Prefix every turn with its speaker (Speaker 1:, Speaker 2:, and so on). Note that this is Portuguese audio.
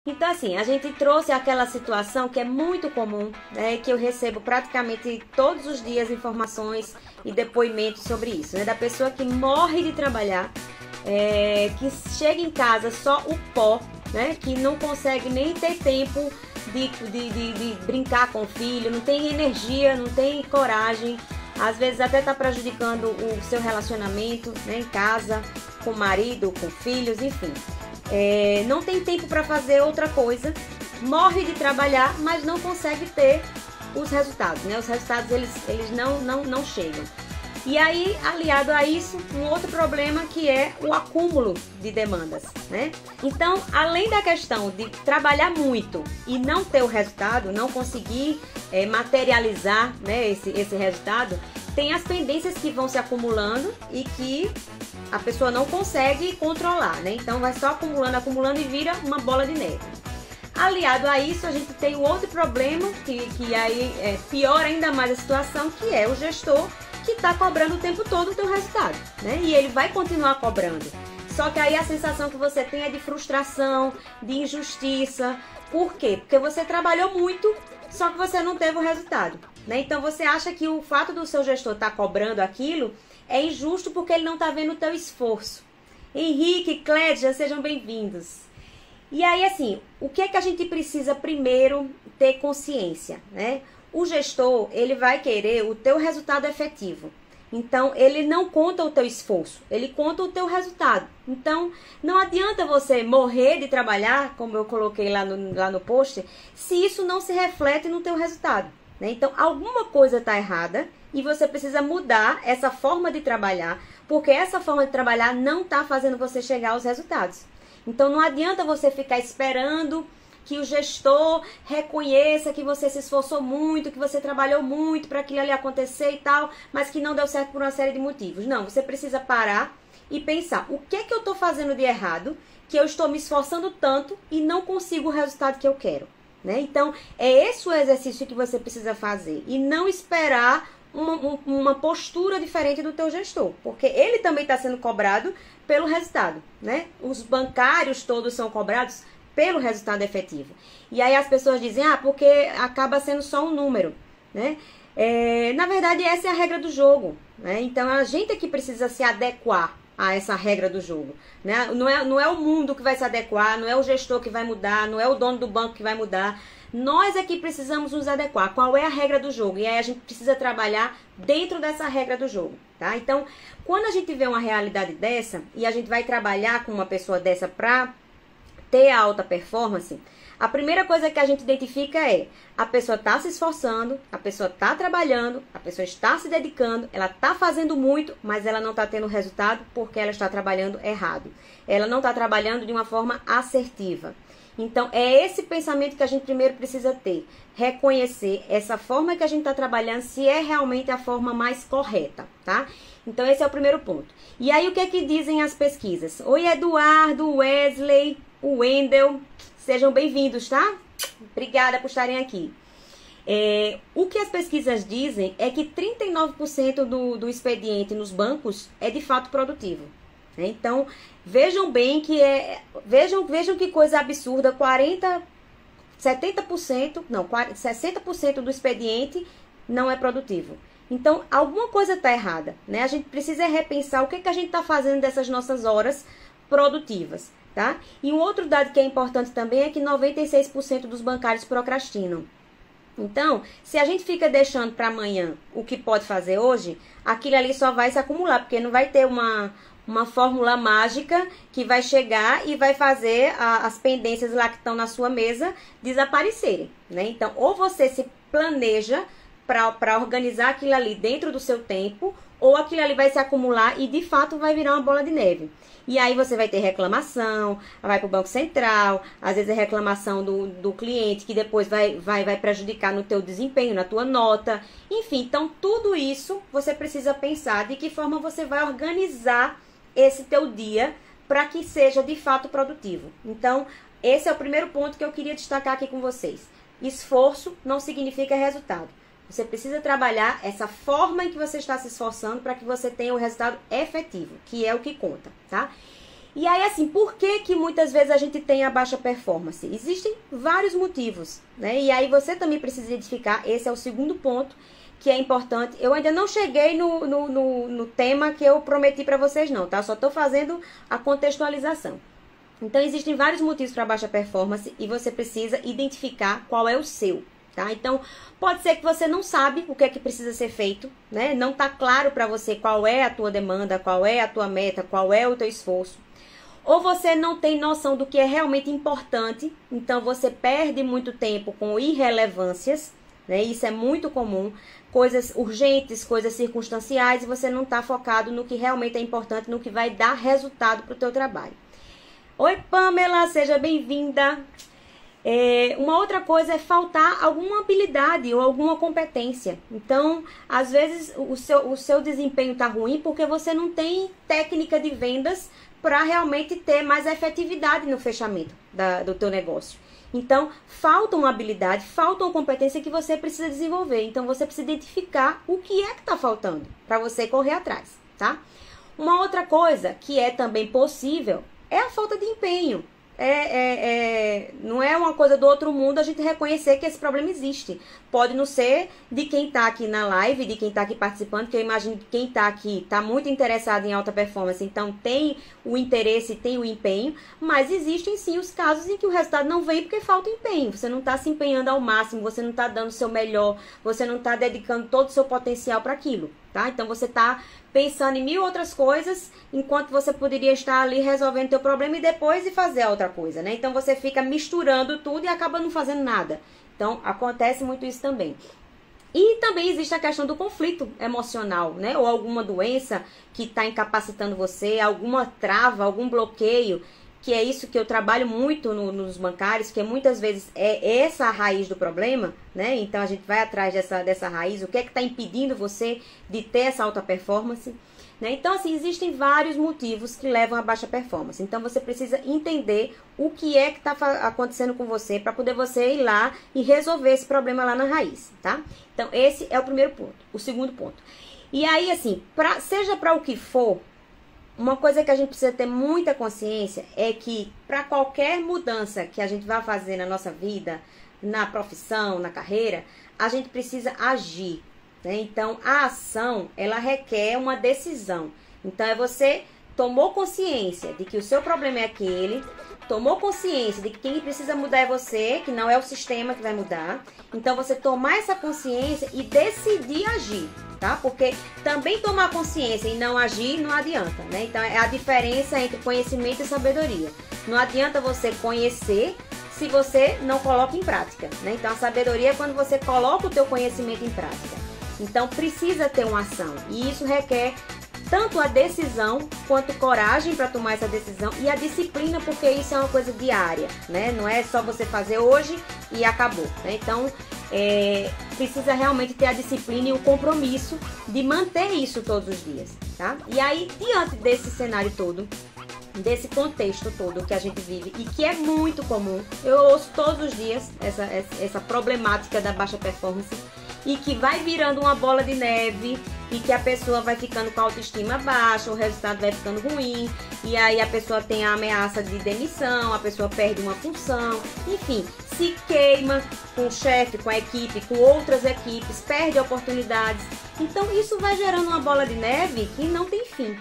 Speaker 1: Então, assim, a gente trouxe aquela situação que é muito comum, né, que eu recebo praticamente todos os dias informações e depoimentos sobre isso, né, da pessoa que morre de trabalhar, que chega em casa só o pó, né, que não consegue nem ter tempo de brincar com o filho, não tem energia, não tem coragem, às vezes até está prejudicando o seu relacionamento, né, em casa, com o marido, com filhos, enfim. Não tem tempo para fazer outra coisa, morre de trabalhar, mas não consegue ter os resultados, né? Os resultados eles não chegam. E aí, aliado a isso, um outro problema que é o acúmulo de demandas, né? Então, além da questão de trabalhar muito e não ter o resultado, não conseguir materializar, né, esse resultado, tem as pendências que vão se acumulando e que a pessoa não consegue controlar, né? Então vai só acumulando e vira uma bola de neve. Aliado a isso, a gente tem um outro problema que aí piora ainda mais a situação, que é o gestor que está cobrando o tempo todo o teu resultado, né? E ele vai continuar cobrando. Só que aí a sensação que você tem é de frustração, de injustiça. Por quê? Porque você trabalhou muito, só que você não teve o resultado, né? Então você acha que o fato do seu gestor estar cobrando aquilo é injusto porque ele não está vendo o teu esforço. Henrique, Clédia, sejam bem-vindos. E aí, assim, o que é que a gente precisa primeiro ter consciência, né? O gestor, ele vai querer o teu resultado efetivo. Então, ele não conta o teu esforço, ele conta o teu resultado. Então, não adianta você morrer de trabalhar, como eu coloquei lá no post, se isso não se reflete no teu resultado, né? Então, alguma coisa está errada e você precisa mudar essa forma de trabalhar, porque essa forma de trabalhar não está fazendo você chegar aos resultados. Então, não adianta você ficar esperando que o gestor reconheça que você se esforçou muito, que você trabalhou muito para aquilo ali acontecer e tal, mas que não deu certo por uma série de motivos. Não, você precisa parar e pensar, o que é que eu estou fazendo de errado, que eu estou me esforçando tanto e não consigo o resultado que eu quero, né? Então, é esse o exercício que você precisa fazer e não esperar uma postura diferente do teu gestor, porque ele também está sendo cobrado pelo resultado, né? Os bancários todos são cobrados pelo resultado efetivo. E aí as pessoas dizem, porque acaba sendo só um número, né? Na verdade, essa é a regra do jogo, né? Então, a gente é que precisa se adequar a essa regra do jogo, né? Não é o mundo que vai se adequar, não é o gestor que vai mudar, não é o dono do banco que vai mudar. Nós é que precisamos nos adequar. Qual é a regra do jogo? E aí a gente precisa trabalhar dentro dessa regra do jogo, tá? Então, quando a gente vê uma realidade dessa e a gente vai trabalhar com uma pessoa dessa para ter a alta performance, a primeira coisa que a gente identifica é a pessoa está se esforçando, a pessoa está trabalhando, a pessoa está se dedicando, ela está fazendo muito, mas ela não está tendo resultado porque ela está trabalhando errado. Ela não está trabalhando de uma forma assertiva. Então, é esse pensamento que a gente primeiro precisa ter. Reconhecer essa forma que a gente está trabalhando, se é realmente a forma mais correta, tá? Então, esse é o primeiro ponto. E aí, o que é que dizem as pesquisas? Oi, Eduardo, Wesley, o Wendel, sejam bem-vindos, tá? Obrigada por estarem aqui. O que as pesquisas dizem é que 39% do expediente nos bancos é de fato produtivo. Então, vejam bem que vejam que coisa absurda, 60% do expediente não é produtivo. Então, alguma coisa está errada, né? A gente precisa repensar o que a gente está fazendo dessas nossas horas produtivas, tá? E um outro dado que é importante também é que 96% dos bancários procrastinam. Então, se a gente fica deixando para amanhã o que pode fazer hoje, aquilo ali só vai se acumular, porque não vai ter uma fórmula mágica que vai chegar e vai fazer as pendências lá que estão na sua mesa desaparecerem, né? Então, ou você se planeja para organizar aquilo ali dentro do seu tempo, ou aquilo ali vai se acumular e de fato vai virar uma bola de neve. E aí você vai ter reclamação, vai para o Banco Central, às vezes é reclamação do cliente, que depois vai prejudicar no teu desempenho, na tua nota. Enfim, então tudo isso você precisa pensar de que forma você vai organizar esse teu dia para que seja de fato produtivo. Então, esse é o primeiro ponto que eu queria destacar aqui com vocês. Esforço não significa resultado. Você precisa trabalhar essa forma em que você está se esforçando para que você tenha o resultado efetivo, que é o que conta, tá? E aí, assim, por que que muitas vezes a gente tem a baixa performance? Existem vários motivos, né? E aí você também precisa identificar, esse é o segundo ponto, que é importante. Eu ainda não cheguei no tema que eu prometi para vocês não, tá? Só tô fazendo a contextualização. Então, existem vários motivos para baixa performance e você precisa identificar qual é o seu, tá? Então, pode ser que você não sabe o que é que precisa ser feito, né? Não tá claro para você qual é a tua demanda, qual é a tua meta, qual é o teu esforço. Ou você não tem noção do que é realmente importante, então você perde muito tempo com irrelevâncias, né? Isso é muito comum, coisas urgentes, coisas circunstanciais, e você não está focado no que realmente é importante, no que vai dar resultado para o teu trabalho. Oi, Pamela, seja bem-vinda. Uma outra coisa é faltar alguma habilidade ou alguma competência. Então, às vezes, o seu desempenho está ruim porque você não tem técnica de vendas para realmente ter mais efetividade no fechamento do teu negócio. Então, falta uma habilidade, falta uma competência que você precisa desenvolver. Então, você precisa identificar o que é que está faltando para você correr atrás, tá? Uma outra coisa que é também possível é a falta de empenho. Não é uma coisa do outro mundo a gente reconhecer que esse problema existe. Pode não ser de quem está aqui na live, de quem está aqui participando, que eu imagino que quem está aqui está muito interessado em alta performance, então tem o interesse, tem o empenho, mas existem sim os casos em que o resultado não vem porque falta empenho. Você não está se empenhando ao máximo, você não está dando o seu melhor, você não está dedicando todo o seu potencial para aquilo, tá? Então você está pensando em mil outras coisas, enquanto você poderia estar ali resolvendo o teu problema e depois fazer a outra coisa, né? Então você fica misturando tudo e acaba não fazendo nada. Então acontece muito isso também. E também existe a questão do conflito emocional, né? Ou alguma doença que está incapacitando você, alguma trava, algum bloqueio, que é isso que eu trabalho muito nos bancários, que muitas vezes é essa a raiz do problema, né? Então a gente vai atrás dessa raiz, o que é que está impedindo você de ter essa alta performance, né? Então, assim, existem vários motivos que levam a baixa performance. Então, você precisa entender o que é que está acontecendo com você para poder você ir lá e resolver esse problema lá na raiz, tá? Então, esse é o primeiro ponto. O segundo ponto. E aí, assim, seja para o que for, uma coisa que a gente precisa ter muita consciência é que para qualquer mudança que a gente vai fazer na nossa vida, na profissão, na carreira, a gente precisa agir. Então, a ação, ela requer uma decisão. Então, você tomou consciência de que o seu problema é aquele, tomou consciência de que quem precisa mudar é você, que não é o sistema que vai mudar. Então, você tomar essa consciência e decidir agir, tá? Porque também tomar consciência e não agir não adianta, né? Então, é a diferença entre conhecimento e sabedoria. Não adianta você conhecer se você não coloca em prática, né? Então, a sabedoria é quando você coloca o teu conhecimento em prática. Então, precisa ter uma ação. E isso requer tanto a decisão, quanto coragem para tomar essa decisão e a disciplina, porque isso é uma coisa diária, né? Não é só você fazer hoje e acabou, né? Então, precisa realmente ter a disciplina e o compromisso de manter isso todos os dias, tá? E aí, diante desse cenário todo, desse contexto todo que a gente vive e que é muito comum, eu ouço todos os dias essa problemática da baixa performance, e que vai virando uma bola de neve e que a pessoa vai ficando com a autoestima baixa, o resultado vai ficando ruim, e aí a pessoa tem a ameaça de demissão, a pessoa perde uma função, enfim, se queima com o chefe, com a equipe, com outras equipes, perde oportunidades. Então isso vai gerando uma bola de neve que não tem fim.